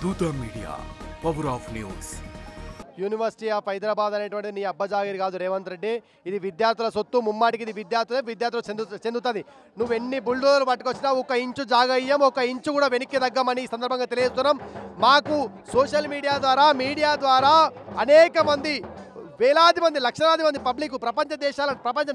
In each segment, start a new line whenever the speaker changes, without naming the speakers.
దూత media power of news.
University of Hyderabad అనేటువంటిది నీ అబ్బజాగిరి కాదు రేవంత్ రెడ్డి. ఇది విద్యార్థుల సొత్తు, ముమ్మాటికి ఇది విద్యార్థులు చెందుతుంది. నువ్వు ఎన్ని బుల్డోజర్లు పట్టుకొచ్చినా ఒక ఇంచు జాగా ఇయ్యం, ఒక ఇంచు కూడా వెనక్కి తగ్గమని ఈ సందర్భంగా తెలియజేస్తున్నాం. మాకు సోషల్ మీడియా ద్వారా అనేక మంది, వేలాది మంది, లక్షలాది మంది పబ్లిక్ ప్రపంచ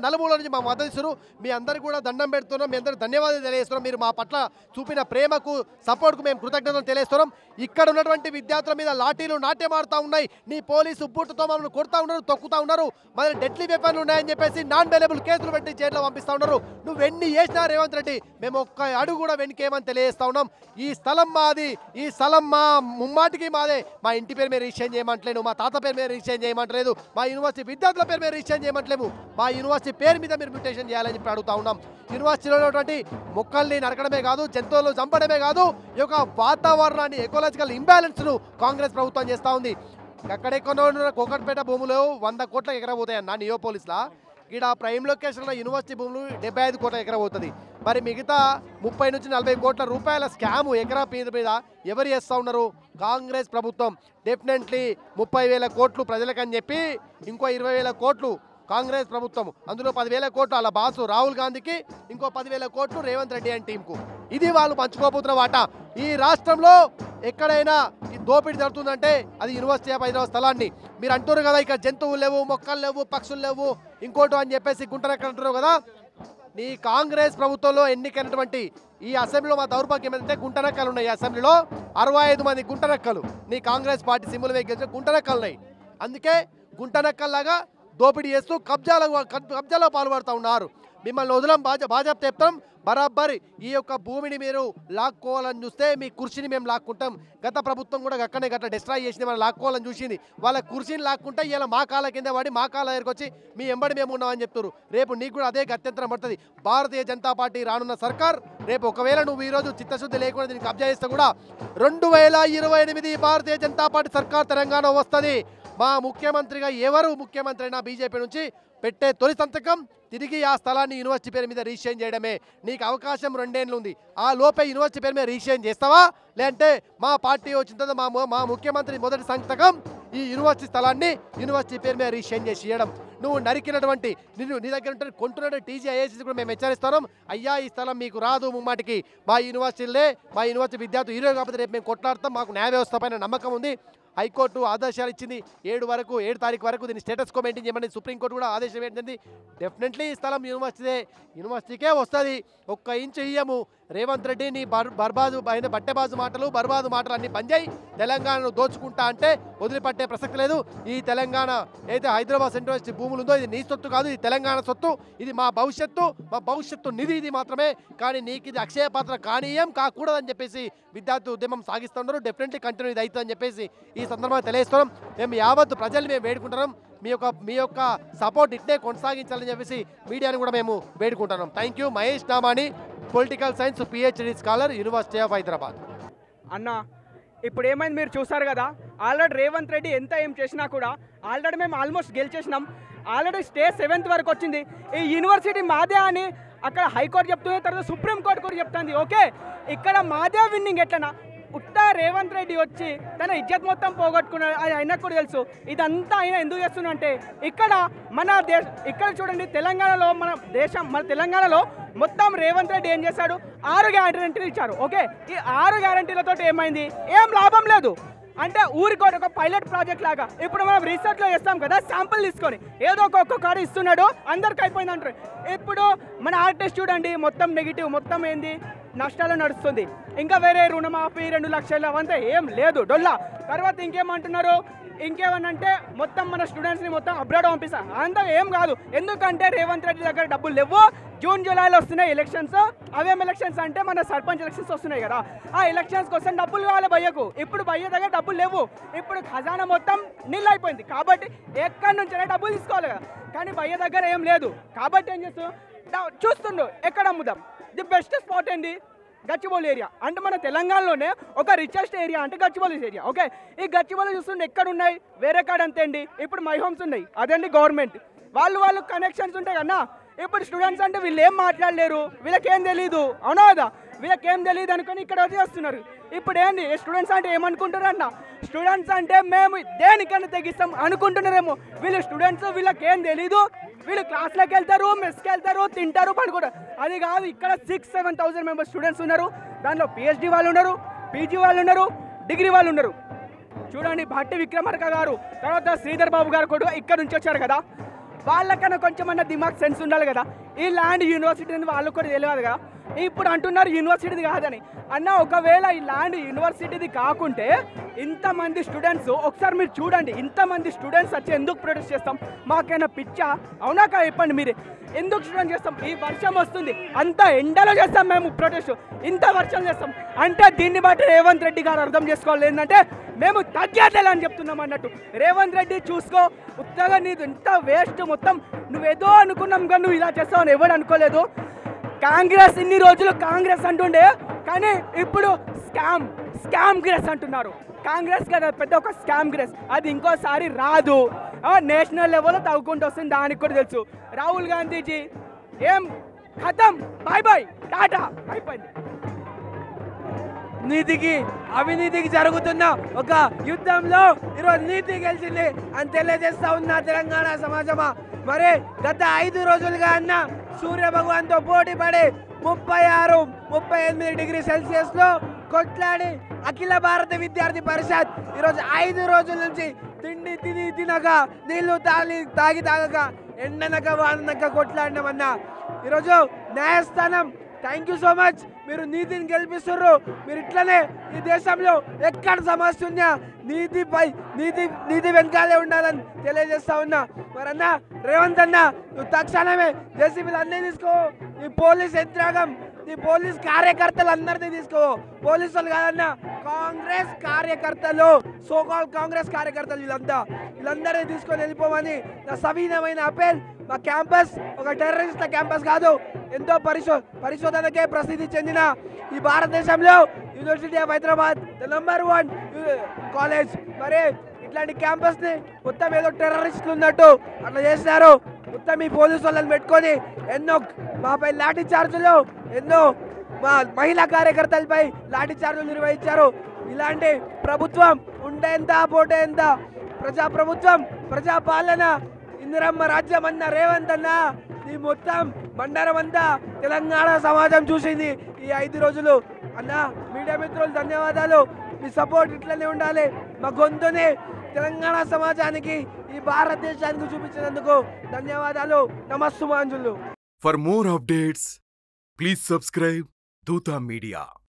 నలుమూల నుంచి మా మద్దతురు. మీ అందరికీ కూడా దండం పెడుతున్నాం, మీ అందరికీ ధన్యవాదాలు తెలియజేస్తున్నాం. మీరు మా పట్ల చూపిన ప్రేమకు, సపోర్ట్కు మేము కృతజ్ఞతలు తెలియజేస్తున్నాం. ఇక్కడ ఉన్నటువంటి విద్యార్థుల మీద లాఠీలు నాట్యమాడుతూ ఉన్నాయి. నీ పోలీసు బూటుతో మమ్మల్ని కొడుతూ ఉన్నారు, తొక్కుతూ ఉన్నారు. మన డెడ్లీ వెపన్లు ఉన్నాయని చెప్పేసి నాన్ అవైలబుల్ కేసులు పెట్టి జైల్లో పంపిస్తూ ఉన్నారు. నువ్వు ఎన్ని చేసినా రేవంత్ రెడ్డి మేము ఒక్క అడుగు కూడా వెనుకేమని తెలియజేస్తా ఉన్నాం. ఈ స్థలం మాది, ఈ స్థలం మా ముమ్మాటికి మాదే. మా ఇంటి పేరు మీద రిజిస్ట్రేషన్ చేయమంటలేను, మా తాత పేరు మీద రిజిస్ట్రేషన్ చేయమంటలేదు, మా యూనివర్సిటీ విద్యార్థుల పేరు మీద రిజిస్ట్రేషన్ చేయమంటలేము. మా యూనివర్సిటీ పేరు మీద మీరు మ్యూటేషన్ చేయాలని చెప్పి అడుగుతా ఉన్నాం. యూనివర్సిటీలో ఉన్నటువంటి మొక్కల్ని నరకడమే కాదు, జంతువులను చంపడమే కాదు, ఈ యొక్క వాతావరణాన్ని, ఎకోలాజికల్ ఇంబ్యాలెన్స్ను కాంగ్రెస్ ప్రభుత్వం చేస్తూ ఉంది. ఎక్కడెక్కడో కోకట్పేట భూములు 100 కోట్ల ఎకరబోతాయన్న నియోపోలిస్లా. ఇక్కడ ప్రైమ్ లొకేషన్లో యూనివర్సిటీ భూములు 75 కోట్ల ఎకరబోతుంది. మరి మిగతా 30 నుంచి 40 కోట్ల రూపాయల స్కాము ఎకరా మీద ఎవరు చేస్తూ ఉన్నారు? కాంగ్రెస్ ప్రభుత్వం. డెఫినెట్లీ 30,000 కోట్లు ప్రజలకని చెప్పి ఇంకో 20,000 కోట్లు కాంగ్రెస్ ప్రభుత్వం, అందులో 10,000 కోట్లు అలా బాసు రాహుల్ గాంధీకి, ఇంకో 10,000 కోట్లు రేవంత్ రెడ్డి అని టీంకు. ఇది వాళ్ళు పంచుకోబోతున్న వాటా. ఈ రాష్ట్రంలో ఎక్కడైనా ఈ దోపిడీ జరుగుతుందంటే అది యూనివర్సిటీ ఆఫ్ హైదరాబాద్ స్థలాన్ని. మీరు అంటారు కదా ఇక్కడ జంతువులు లేవు, మొక్కలు లేవు, పక్షులు లేవు, ఇంకోటి అని చెప్పేసి గుంటనక్కలు అంటున్నారు కదా. నీ కాంగ్రెస్ ప్రభుత్వంలో ఎన్నికైనటువంటి ఈ అసెంబ్లీలో మా దౌర్భాగ్యం ఏంటంటే గుంటనక్కలు ఉన్నాయి. ఈ అసెంబ్లీలో 65 మంది గుంటనక్కలు, నీ కాంగ్రెస్ పార్టీ సింబల్ వేసి గుంటనక్కలు ఉన్నాయి. అందుకే గుంటనక్కల్లాగా దోపిడీ చేస్తూ కబ్జాలో పాల్పడుతూ ఉన్నారు. మిమ్మల్ని వదలం, భాజపా చెప్తాం. బరాబర్ ఈ యొక్క భూమిని మీరు లాక్కోవాలని చూస్తే మీ కుర్చీని మేము లాక్కుంటాం. గత ప్రభుత్వం కూడా గట్ల డిస్ట్రాయ్ చేసింది, మనం లాక్కోవాలని చూసింది. వాళ్ళ కుర్చీని లాక్కుంటే ఇలా మా కాళ్ళ కింద పడి మా కాళ్ళ దగ్గరికి వచ్చి మీ ఎంబడి మేము ఉన్నామని చెప్తారు. రేపు నీకు కూడా అదే గత్యంతరం పడుతుంది. భారతీయ జనతా పార్టీ రానున్న సర్కార్ రేపు ఒకవేళ నువ్వు ఈరోజు చిత్తశుద్ధి లేకుండా దీన్ని కబ్జా చేస్తే కూడా 2028 భారతీయ జనతా పార్టీ సర్కార్ తెలంగాణ వస్తుంది. మా ముఖ్యమంత్రిగా ఎవరు ముఖ్యమంత్రి అయినా బీజేపీ నుంచి పెట్టే తొలి సంతకం తిరిగి ఆ స్థలాన్ని యూనివర్సిటీ పేరు మీద రిజిస్ట్రేషన్ చేయడమే. నీకు అవకాశం 2 ఏళ్ళు ఉంది. ఆ లోపే యూనివర్సిటీ పేరు మీద రిజిస్ట్రేషన్ చేస్తావా, లేదంటే మా పార్టీ వచ్చిన తర్వాత మా ముఖ్యమంత్రి మొదటి సంతకం ఈ యూనివర్సిటీ స్థలాన్ని యూనివర్సిటీ పేరు మీద రిజిస్ట్రేషన్ చేసి ఇవ్వడం. నువ్వు నరికినటువంటి నీ దగ్గర ఉంటే కొంటున్న టీజీఐఏసీ కూడా మేము హెచ్చరిస్తున్నాం. అయ్యా ఈ స్థలం మీకు రాదు, ముమ్మాటికి మా యూనివర్సిటీ విద్యార్థులు ఈరోజు కాకపోతే రేపు మేము కొట్లాడతాం. మాకు న్యాయ వ్యవస్థ పైన నమ్మకం ఉంది. హైకోర్టు ఆదేశాలు ఇచ్చింది 7 తారీఖు వరకు దీన్ని స్టేటస్ కో మెయింటైన్ చేయమని సుప్రీంకోర్టు కూడా ఆదేశం ఏంటంది. డెఫినెట్లీ ఈ స్థలం యూనివర్సిటీకే వస్తుంది. 1 ఇంచు ఇయ్యము. రేవంత్ రెడ్డి నీ బట్టెబాజు మాటలు అన్ని బంద్ చేయి. తెలంగాణను దోచుకుంటా అంటే వదిలిపట్టే ప్రసక్తి లేదు. ఈ తెలంగాణ అయితే హైదరాబాద్ సెంట్రల్ యూనివర్సిటీ భూములు ఉందో ఇది నీ సొత్తు కాదు, ఇది తెలంగాణ సొత్తు. ఇది మా భవిష్యత్తు నిధి ఇది మాత్రమే. కానీ నీకు ఇది అక్షయ పాత్ర కానీయం కాకూడదని చెప్పేసి విద్యార్థి ఉద్యమం సాగిస్తున్నారు. డెఫినెట్లీ కంటిన్యూ ఇది అవుతుందని చెప్పేసి ఈ సందర్భంగా తెలియజేస్తున్నాం. మేము యావత్తు ప్రజల్ని మేము వేడుకుంటున్నాం. మీ యొక్క సపోర్ట్ ఇట్నే కొనసాగించాలని చెప్పేసి మీడియాని కూడా మేము వేడుకుంటున్నాం. Thank you. Mahesh Namani, political science PhD scholar, university of Hyderabad.
అన్న ఇప్పుడు ఏమైంది మీరు చూసారు కదా. ఆల్రెడీ రేవంత్ రెడ్డి ఎంత ఏం చేసినా కూడా ఆల్రెడీ మేము ఆల్మోస్ట్ గెలిచేసినాం. ఆల్రెడీ స్టే 7th వరకు వచ్చింది. ఈ యూనివర్సిటీ మాదే అని అక్కడ హైకోర్టు చెప్తుంది, తర్వాత సుప్రీంకోర్టు కూడా చెప్తుంది. ఓకే, ఇక్కడ మాదే విన్నింగ్. ఎట్లనా ఉట్టా రేవంత్ రెడ్డి వచ్చి తన ఇజ్జత్ మొత్తం పోగొట్టుకున్నాడు. అది ఆయనకు కూడా తెలుసు. ఇదంతా ఆయన ఎందుకు చేస్తున్నంటే ఇక్కడ ఇక్కడ చూడండి తెలంగాణలో మన తెలంగాణలో మొత్తం రేవంత్ రెడ్డి ఏం చేశాడు, 6 గ్యారంటీలు ఇచ్చారు. ఓకే, ఈ 6 గ్యారంటీలతో ఏమైంది? ఏం లాభం లేదు. అంటే ఊరికోటి ఒక పైలట్ ప్రాజెక్ట్ లాగా ఇప్పుడు మనం రీసెర్చ్లో చేస్తాం కదా, శాంపుల్ తీసుకొని ఏదో ఒక్కొక్క కారు ఇస్తున్నాడు, అందరికి అయిపోయింది అంటారు. ఇప్పుడు మన ఆర్టిస్ట్ చూడండి, మొత్తం నెగిటివ్, మొత్తం ఏంది నష్టాలు నడుస్తుంది. ఇంకా వేరే రుణమాఫీ 2 లక్షలు అవంతా ఏం లేదు, డొల్లా. తర్వాత ఇంకేమంటున్నారు, ఇంకేమనంటే మొత్తం మన స్టూడెంట్స్ని మొత్తం అబ్రాడ్ పంపిస్తాం. అంతా ఏం కాదు. ఎందుకంటే రేవంత్ రెడ్డి దగ్గర డబ్బులు లేవు. జూన్ జూలైలో వస్తున్నాయి ఎలక్షన్స్. అవేం ఎలక్షన్స్ అంటే మన సర్పంచ్ ఎలక్షన్స్ వస్తున్నాయి కదా, ఆ ఎలక్షన్స్ కోసం డబ్బులు కావాలి భయ్యకు. ఇప్పుడు భయ్య దగ్గర డబ్బులు లేవు. ఇప్పుడు ఖజానా మొత్తం నీళ్ళు అయిపోయింది. కాబట్టి ఎక్కడి నుంచైనా డబ్బులు తీసుకోవాలి కదా. కానీ భయ్య దగ్గర ఏం లేదు. కాబట్టి ఏం చేస్తూ చూస్తుండు ఎక్కడ అమ్ముదాం. ది బెస్ట్ స్పాట్ ఏంటి? గచ్చిబౌలి ఏరియా. అంటే మన తెలంగాణలోనే ఒక రిచెస్ట్ ఏరియా అంటే గచ్చిబౌలి ఏరియా. ఓకే, ఈ గచ్చిబౌలి చూస్తుండే ఎక్కడ ఉన్నాయి, వేరే కాడ అంతేండి. ఇప్పుడు మై హోమ్స్ ఉన్నాయి, అదండి గవర్నమెంట్. వాళ్ళు కనెక్షన్స్ ఉంటాయి కన్నా. ఇప్పుడు స్టూడెంట్స్ అంటే వీళ్ళు ఏం మాట్లాడలేరు, వీళ్ళకేం తెలీదు, అవునా కదా. వీళ్ళకేం తెలియదు అనుకొని ఇక్కడ వచ్చి వస్తున్నారు. ఇప్పుడు ఏంది స్టూడెంట్స్ అంటే ఏమనుకుంటారు అన్న, స్టూడెంట్స్ అంటే మేము దేనికైనా తెగిస్తాం అనుకుంటున్నారేమో. వీళ్ళు స్టూడెంట్స్, వీళ్ళకేం తెలీదు. వీళ్ళు క్లాస్లోకి వెళ్తారు, మెస్కి వెళ్తారు, తింటారు, పడుకుంటారు. అది కాదు, ఇక్కడ 6,000-7,000 మెంబర్స్ స్టూడెంట్స్ ఉన్నారు. దానిలో PhD వాళ్ళు ఉన్నారు, PG వాళ్ళు ఉన్నారు, డిగ్రీ వాళ్ళు ఉన్నారు. చూడండి, భట్టి విక్రమార్క గారు, తర్వాత శ్రీధర్ బాబు గారు కూడా ఇక్కడ నుంచి వచ్చారు కదా. వాళ్ళకన్నా కొంచెం అన్న దిమాగ్ సెన్స్ ఉండాలి కదా. ఈ ల్యాండ్ యూనివర్సిటీ అని వాళ్ళకు కూడా తెలియదు కదా. ఇప్పుడు అంటున్నారు యూనివర్సిటీది కాదని. అన్న, ఒకవేళ ఈ ల్యాండ్ యూనివర్సిటీది కాకుంటే ఇంతమంది స్టూడెంట్స్, ఒకసారి మీరు చూడండి, ఇంతమంది స్టూడెంట్స్ వచ్చి ఎందుకు ప్రొటెస్ట్ చేస్తాం? మాకైనా పిచ్చా? అవునా కా చెప్పండి మీరే. ఎందుకు స్టూడెంట్ చేస్తాం? ఈ వర్షం వస్తుంది, అంత ఎండలో చేస్తాం మేము ప్రొటెస్ట్, ఇంత వర్షం చేస్తాం అంటే దీన్ని బట్టి రేవంత్ రెడ్డి గారు అర్థం చేసుకోవాలి ఏంటంటే మేము తగ్గేదేలా అని చెప్తున్నాం అన్నట్టు. రేవంత్ రెడ్డి చూసుకో, ఉత్తగా నీది ఎంత వేస్ట్, మొత్తం నువ్వేదో అనుకున్నాం కానీ నువ్వు ఇలా చేస్తావు అని ఎవరు అనుకోలేదు. కాంగ్రెస్ ఇన్ని రోజులు కాంగ్రెస్ అంటుండే, కానీ ఇప్పుడు స్కామ్ గ్రెస్ అంటున్నారు. కాంగ్రెస్ కదా పెద్ద ఒక స్కామ్ గ్రెస్, అది ఇంకోసారి రాదు. నేషనల్ లెవెల్లో తగ్గుకుంటూ వస్తుంది, దానికి కూడా తెలుసు. రాహుల్ గాంధీజీ ఏం ఖతం, బాయ్ బాయ్, టాటా, అయిపోయింది.
నీతికి అవినీతికి జరుగుతున్న ఒక యుద్ధంలో ఈరోజు నీతి గెలిచింది అని తెలియజేస్తా ఉన్న తెలంగాణ సమాజమా. మరి గత 5 రోజులుగా అన్న సూర్య భగవాన్తో పోటీ పడి 36-38 డిగ్రీ సెల్సియస్ లో కొట్లాడి అఖిల భారత విద్యార్థి పరిషత్ ఈరోజు 5 రోజుల నుంచి తిండి తినక, నీళ్లు తాగక, ఎండనక వాననక కొట్లాడినామన్న. ఈరోజు న్యాయస్థానం థ్యాంక్ యూ సో మచ్, మీరు నీతిని గెలిపిస్తుర్రు. మీరు ఇట్లనే ఈ దేశంలో ఎక్కడ సమస్య ఉన్నా నీతి వెనకాలే ఉండాలని తెలియజేస్తా ఉన్నా. మరి అన్న రేవంత్ అన్న, నువ్వు తక్షణమే జేసీబీలు అన్నీ తీసుకో, నీ పోలీస్ యంత్రాంగం, నీ పోలీస్ కార్యకర్తలు అందరినీ తీసుకో. పోలీసులు కాదన్న, కాంగ్రెస్ కార్యకర్తలు, సోకాల్ కాంగ్రెస్ కార్యకర్తలు వీళ్ళందరినీ తీసుకొని వెళ్ళిపోమని నా సవినమైన అపీల్. మా క్యాంపస్ ఒక టెర్రరిస్ట్ల క్యాంపస్ కాదు, ఎంతో పరిశోధనకే ప్రసిద్ధి చెందిన ఈ భారతదేశంలో university of Hyderabad the number 1 college. మరి ఇట్లాంటి క్యాంపస్ని మొత్తం ఏదో టెర్రరిస్టులు ఉన్నట్టు అట్లా చేసినారు. మొత్తం ఈ పోలీసు వాళ్ళని పెట్టుకొని ఎన్నో మాపై లాఠీ చార్జులు, ఎన్నో మా మహిళా కార్యకర్తలపై లాఠీ చార్జులు నిర్వహించారు. ఇలాంటి ప్రభుత్వం ఉంటే ఎంత, పోతే ఎంత? ప్రజాప్రభుత్వం, ప్రజాపాలన, ఇందిరమ్మ రాజ్యం అన్న రేవంత్ అన్న, ఈ మొత్తం బండారం అంతా తెలంగాణ సమాజం చూసింది ఈ 5 రోజులు. అన్న మీడియా మిత్రులు ధన్యవాదాలు, మీ సపోర్ట్ ఇట్లనే ఉండాలి. మా గొంతుని తెలంగాణ సమాజానికి, ఈ భారతదేశానికి చూపించినందుకు ధన్యవాదాలు. నమస్సుమాంజులు.
For more updates, please subscribe Dutta Media.